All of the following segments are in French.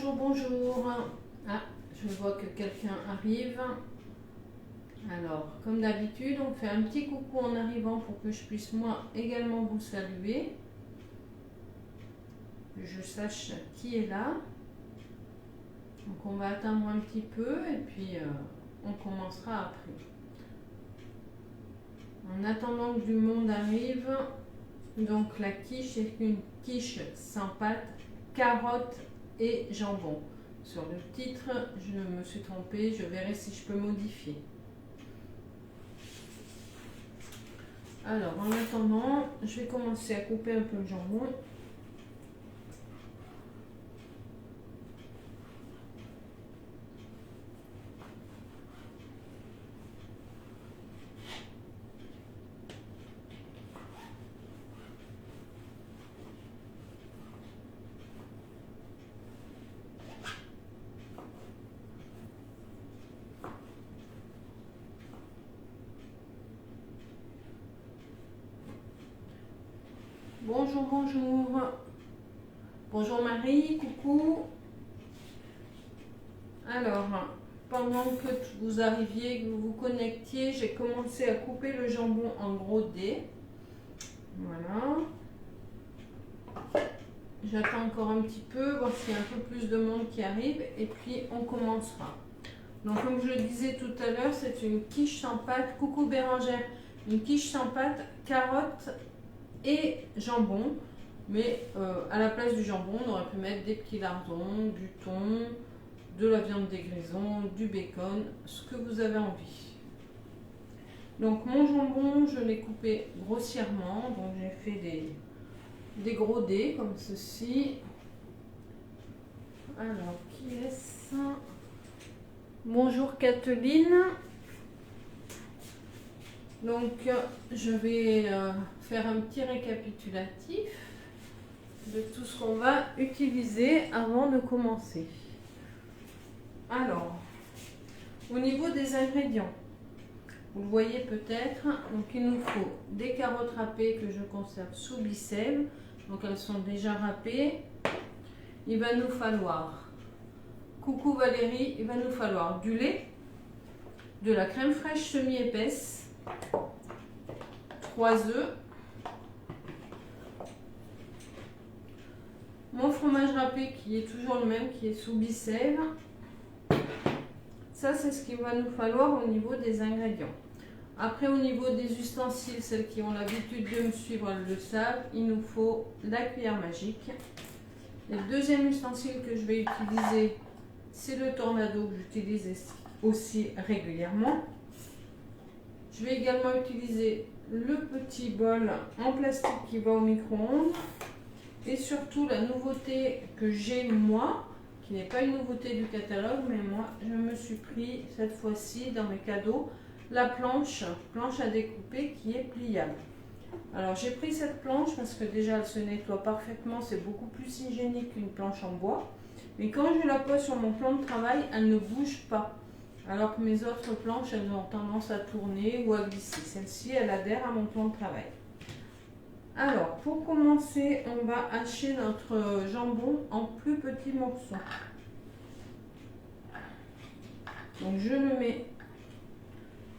Bonjour, bonjour. Ah, je vois que quelqu'un arrive. Alors, comme d'habitude, on fait un petit coucou en arrivant pour que je puisse moi également vous saluer. Que je sache qui est là. Donc on va attendre un petit peu et puis on commencera après. En attendant que du monde arrive, donc la quiche est une quiche sans pâte, carottes et jambon. Sur le titre, je me suis trompée, je verrai si je peux modifier. Alors, en attendant, je vais commencer à couper un peu le jambon. Bonjour, bonjour. Bonjour Marie, coucou. Alors, pendant que vous arriviez, que vous vous connectiez, j'ai commencé à couper le jambon en gros dés. Voilà. J'attends encore un petit peu, voir s'il y a un peu plus de monde qui arrive et puis on commencera. Donc comme je le disais tout à l'heure, c'est une quiche sans pâte. Coucou Bérangère. Une quiche sans pâte, carottes et jambon. Mais à la place du jambon, on aurait pu mettre des petits lardons, du thon, de la viande des grisons, du bacon, ce que vous avez envie. Donc mon jambon, je l'ai coupé grossièrement. Donc j'ai fait des gros dés comme ceci. Alors, qui est-ce? Bonjour Kathleen. Donc, je vais faire un petit récapitulatif de tout ce qu'on va utiliser avant de commencer. Alors, au niveau des ingrédients, vous le voyez peut-être, donc il nous faut des carottes râpées que je conserve sous bissève. Donc elles sont déjà râpées. Il va nous falloir, coucou Valérie, il va nous falloir du lait, de la crème fraîche semi-épaisse, 3 œufs, mon fromage râpé qui est toujours le même, qui est sous bissève. Ça c'est ce qu'il va nous falloir au niveau des ingrédients. Après, au niveau des ustensiles, celles qui ont l'habitude de me suivre, elles le savent, il nous faut la cuillère magique. Le deuxième ustensile que je vais utiliser, c'est le tornado que j'utilise aussi régulièrement. Je vais également utiliser le petit bol en plastique qui va au micro-ondes. Et surtout, la nouveauté que j'ai moi, qui n'est pas une nouveauté du catalogue, mais moi, je me suis pris cette fois-ci dans mes cadeaux, la planche à découper qui est pliable. Alors j'ai pris cette planche parce que déjà elle se nettoie parfaitement, c'est beaucoup plus hygiénique qu'une planche en bois. Mais quand je la pose sur mon plan de travail, elle ne bouge pas. Alors que mes autres planches, elles ont tendance à tourner ou à glisser. Celle-ci, elle adhère à mon plan de travail. Alors pour commencer, on va hacher notre jambon en plus petits morceaux. Donc je le mets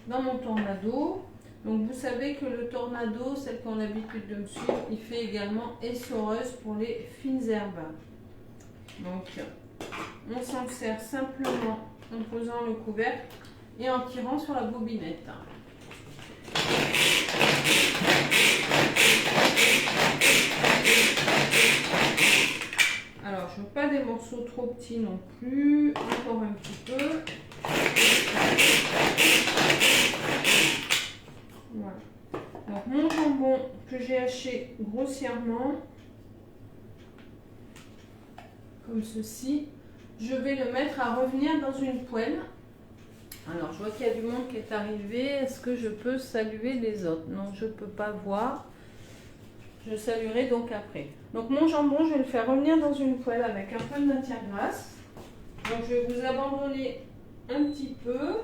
dans mon tornado. Donc vous savez que le tornado, celles qui ont l'habitude de me suivre, il fait également essoreuse pour les fines herbes. Donc on s'en sert simplement en posant le couvercle et en tirant sur la bobinette. Alors je veux pas des morceaux trop petits non plus, encore un petit peu. Voilà. Donc mon jambon que j'ai haché grossièrement, comme ceci, je vais le mettre à revenir dans une poêle. Alors je vois qu'il y a du monde qui est arrivé. Est-ce que je peux saluer les autres? Non, je ne peux pas voir. Je saluerai donc après. Donc mon jambon, je vais le faire revenir dans une poêle avec un peu de matière grasse. Donc je vais vous abandonner un petit peu.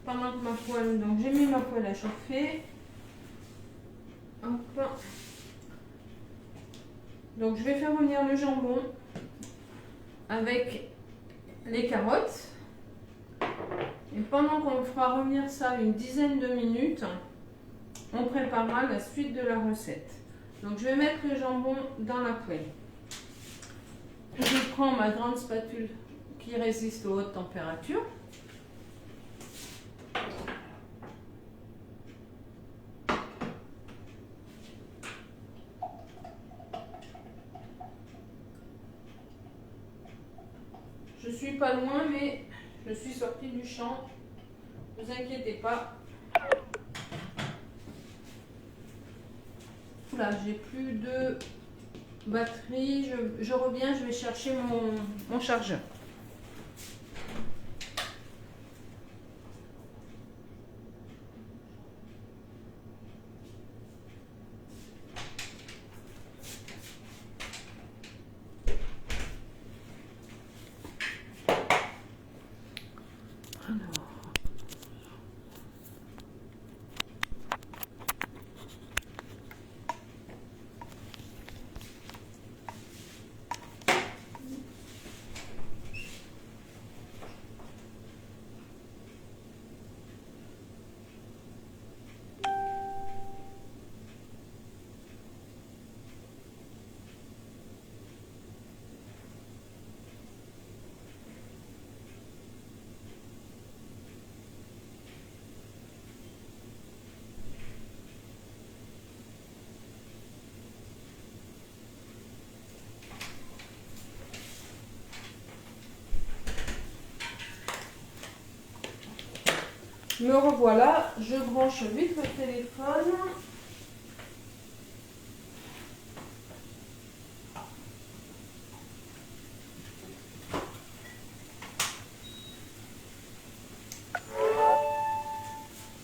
Pendant que ma poêle, donc j'ai mis ma poêle à chauffer. Hop. Donc je vais faire revenir le jambon avec les carottes. Et pendant qu'on fera revenir ça une dizaine de minutes, on préparera la suite de la recette. Donc je vais mettre le jambon dans la poêle. Je prends ma grande spatule qui résiste aux hautes températures. Je suis pas loin, mais je suis sortie du champ. Ne vous inquiétez pas. Là, j'ai plus de batterie. Je reviens, je vais chercher mon chargeur. Me revoilà, je branche vite le téléphone.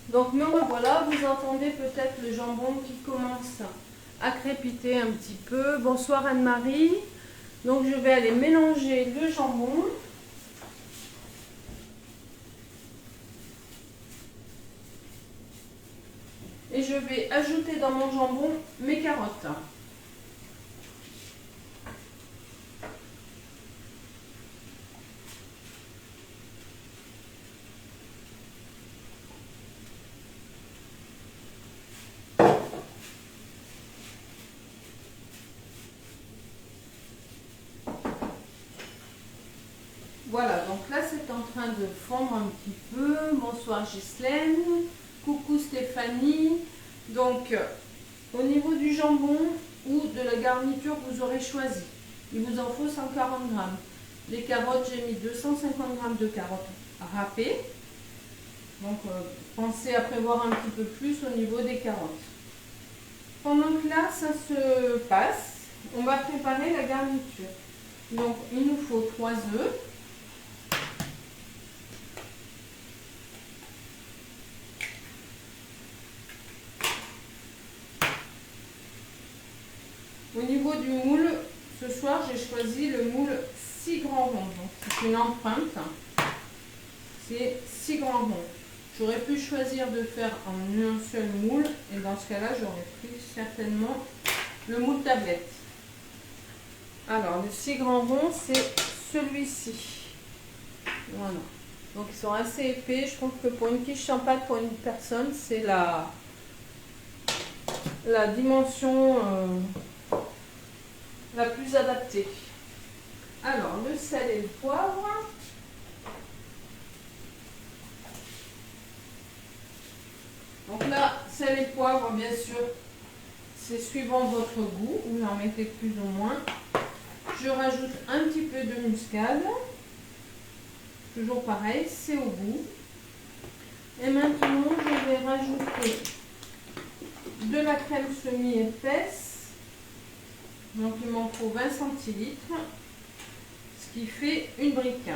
Donc me revoilà, vous entendez peut-être le jambon qui commence à crépiter un petit peu. Bonsoir Anne-Marie. Donc je vais aller mélanger le jambon. Et je vais ajouter dans mon jambon mes carottes. Voilà, donc là c'est en train de fondre un petit peu. Bonsoir Ghislaine. Coucou Stéphanie. Donc, au niveau du jambon ou de la garniture, vous aurez choisi. Il vous en faut 140 grammes. Les carottes, j'ai mis 250 grammes de carottes râpées. Donc, pensez à prévoir un petit peu plus au niveau des carottes. Pendant que là, ça se passe, on va préparer la garniture. Donc, il nous faut 3 œufs. Au niveau du moule, ce soir j'ai choisi le moule 6 grands ronds. C'est une empreinte. C'est 6 grands ronds. J'aurais pu choisir de faire en un seul moule. Et dans ce cas-là, j'aurais pris certainement le moule tablette. Alors, le 6 grands ronds, c'est celui-ci. Voilà. Donc, ils sont assez épais. Je trouve que pour une quiche sans pâte pour une personne, c'est la dimension... la plus adaptée. Alors, le sel et le poivre. Donc là, sel et poivre, bien sûr, c'est suivant votre goût. Vous en mettez plus ou moins. Je rajoute un petit peu de muscade. Toujours pareil, c'est au goût. Et maintenant, je vais rajouter de la crème semi-épaisse. Donc il m'en faut 20 centilitres, ce qui fait une brique.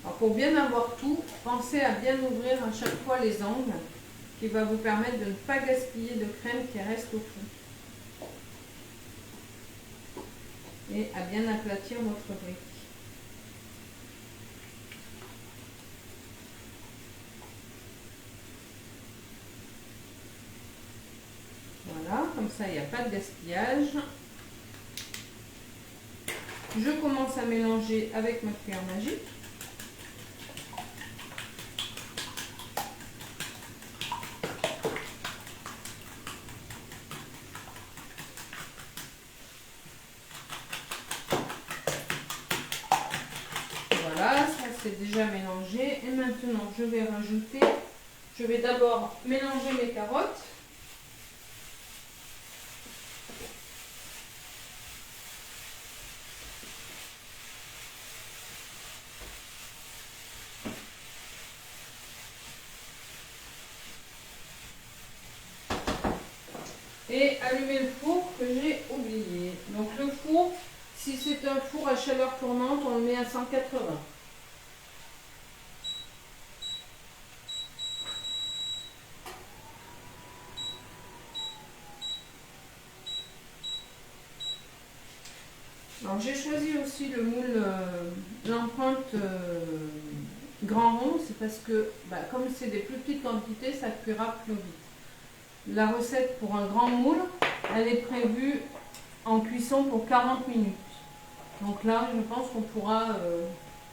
Alors pour bien avoir tout, pensez à bien ouvrir à chaque fois les angles, qui va vous permettre de ne pas gaspiller de crème qui reste au fond. Et à bien aplatir votre brique. ça il n'y a pas de gaspillage. Je commence à mélanger avec ma cuillère magique. Voilà, ça c'est déjà mélangé. Et maintenant, je vais d'abord mélanger mes carottes. Et allumer le four que j'ai oublié. Donc le four, si c'est un four à chaleur tournante, on le met à 180. Alors j'ai choisi aussi le moule, l'empreinte grand rond, c'est parce que comme c'est des plus petites quantités, ça cuira plus vite. La recette pour un grand moule, elle est prévue en cuisson pour 40 minutes. Donc là, je pense qu'on pourra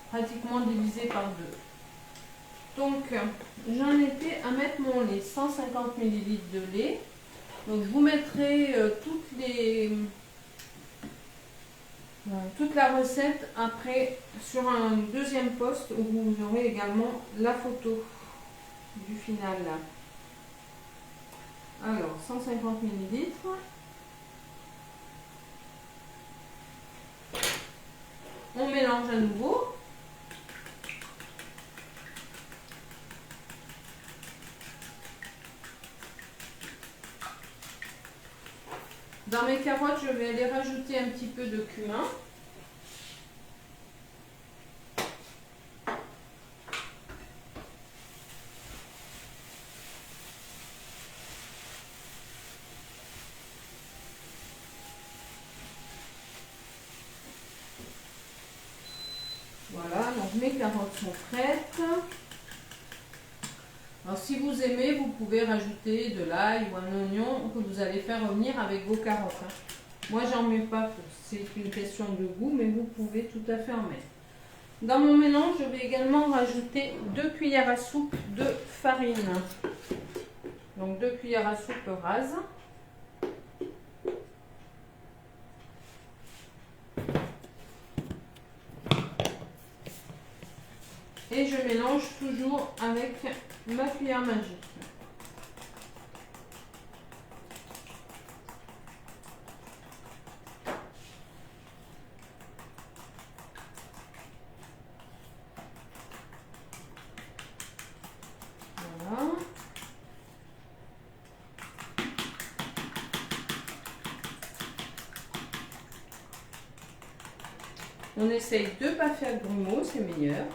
pratiquement diviser par deux. Donc, j'en étais à mettre mon lait, 150 ml de lait. Donc, je vous mettrai toute la recette après sur un deuxième post où vous aurez également la photo du final là. Alors, 150 ml. On mélange à nouveau. Dans mes carottes, je vais aller rajouter un petit peu de cumin. Voilà, donc mes carottes sont prêtes. Alors si vous aimez, vous pouvez rajouter de l'ail ou un oignon que vous allez faire revenir avec vos carottes. Moi, j'en mets pas, c'est une question de goût, mais vous pouvez tout à fait en mettre. Dans mon mélange, je vais également rajouter 2 cuillères à soupe de farine. Donc 2 cuillères à soupe rases. Et je mélange toujours avec ma cuillère magique. Voilà. On essaye de ne pas faire grumeaux, c'est meilleur.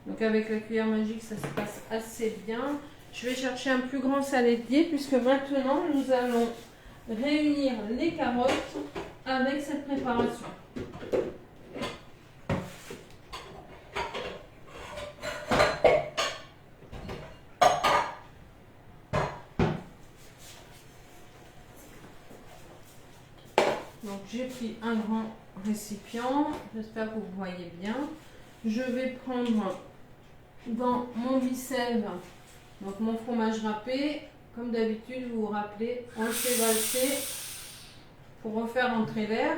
Donc avec la cuillère magique, ça se passe assez bien. Je vais chercher un plus grand saladier puisque maintenant, nous allons réunir les carottes avec cette préparation. Donc j'ai pris un grand récipient, j'espère que vous voyez bien. Je vais prendre dans mon bicève, donc mon fromage râpé, comme d'habitude, vous vous rappelez, on le fait valser pour refaire entrer l'air.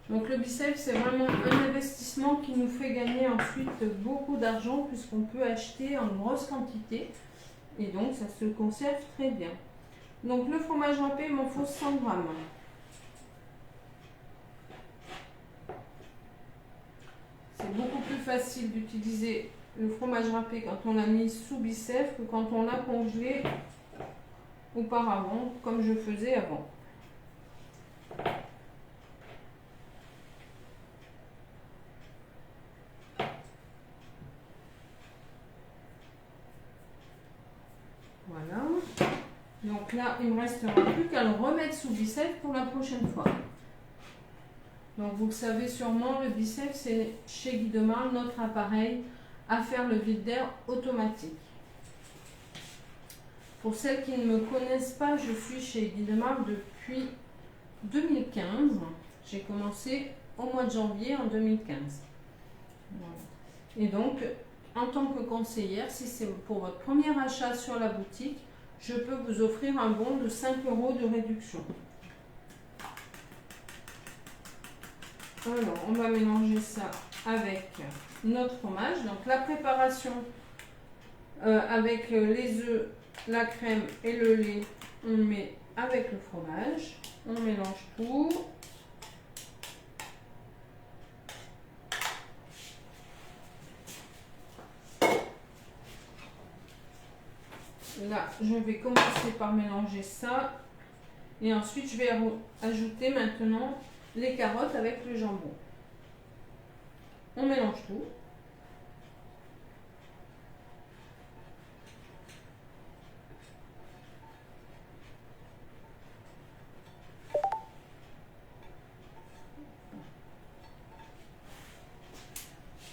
Donc le bicève, c'est vraiment un investissement qui nous fait gagner ensuite beaucoup d'argent puisqu'on peut acheter en grosse quantité et donc ça se conserve très bien. Donc le fromage râpé, il m'en faut 100 g. C'est beaucoup plus facile d'utiliser le fromage râpé quand on l'a mis sous bicève que quand on l'a congelé auparavant, comme je faisais avant. Voilà. Donc là, il ne me restera plus qu'à le remettre sous bicève pour la prochaine fois. Donc vous le savez sûrement, le bicève, c'est chez Guy Demar, notre appareil à faire le vide d'air automatique. Pour celles qui ne me connaissent pas, je suis chez Guidemar depuis 2015. J'ai commencé au mois de janvier en 2015. Voilà. Et donc, en tant que conseillère, si c'est pour votre premier achat sur la boutique, je peux vous offrir un bon de 5 € de réduction. Alors, on va mélanger ça avec notre fromage. Donc, la préparation avec les œufs, la crème et le lait, on met avec le fromage. On mélange tout. Là, je vais commencer par mélanger ça. Et ensuite, je vais ajouter maintenant les carottes avec le jambon. On mélange tout.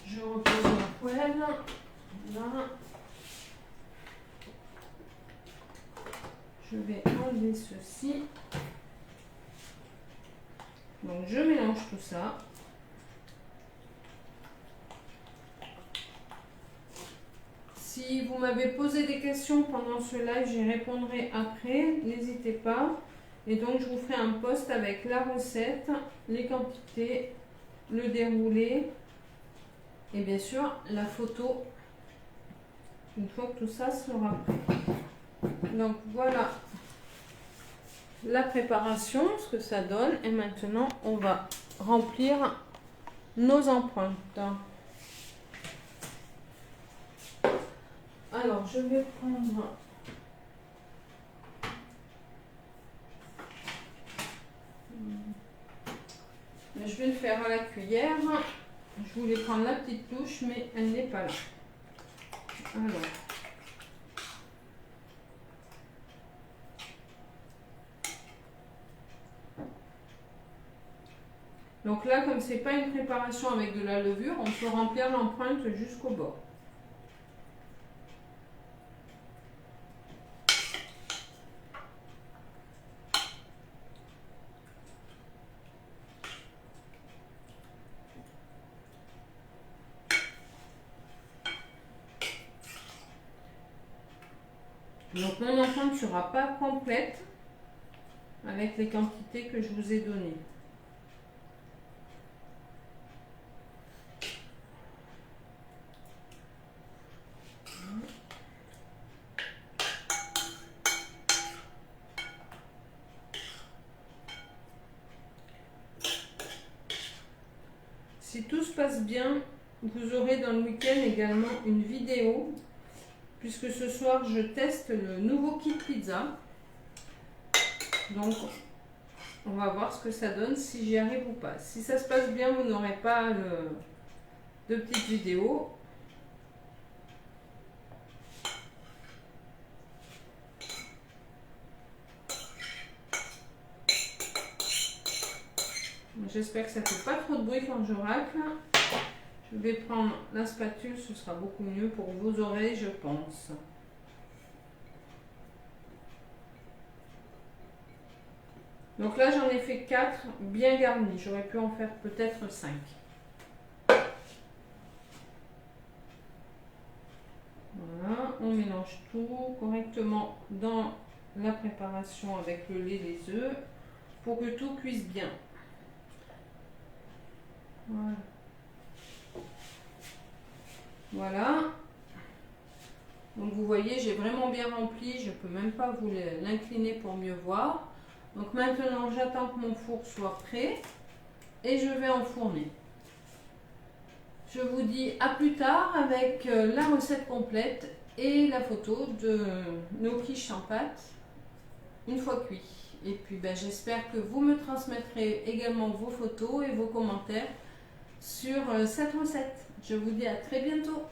Je repose ma poêle. Là. Je vais enlever ceci. Donc je mélange tout ça. Si vous m'avez posé des questions pendant ce live, j'y répondrai après. N'hésitez pas. Et donc je vous ferai un post avec la recette, les quantités, le déroulé et bien sûr la photo une fois que tout ça sera prêt. Donc voilà la préparation, ce que ça donne. Et maintenant, on va remplir nos empreintes. Alors, je vais prendre je vais le faire à la cuillère. Je voulais prendre la petite touche, mais elle n'est pas là. Alors. Donc là, comme c'est pas une préparation avec de la levure, on peut remplir l'empreinte jusqu'au bord. Donc mon empreinte ne sera pas complète avec les quantités que je vous ai données. Si tout se passe bien, vous aurez dans le week-end également une vidéo, puisque ce soir je teste le nouveau kit pizza. Donc on va voir ce que ça donne, si j'y arrive ou pas. Si ça se passe bien, vous n'aurez pas de petite vidéo. J'espère que ça ne fait pas trop de bruit quand je racle. Je vais prendre la spatule, ce sera beaucoup mieux pour vos oreilles, je pense. Donc là, j'en ai fait 4 bien garnis. J'aurais pu en faire peut-être 5. Voilà, on mélange tout correctement dans la préparation avec le lait, les œufs, pour que tout cuise bien. Voilà. Voilà. Donc vous voyez, j'ai vraiment bien rempli. Je ne peux même pas vous l'incliner pour mieux voir. Donc maintenant, j'attends que mon four soit prêt et je vais enfourner. Je vous dis à plus tard avec la recette complète et la photo de nos quiches en pâte une fois cuit. Et puis j'espère que vous me transmettrez également vos photos et vos commentaires sur cette recette. Je vous dis à très bientôt.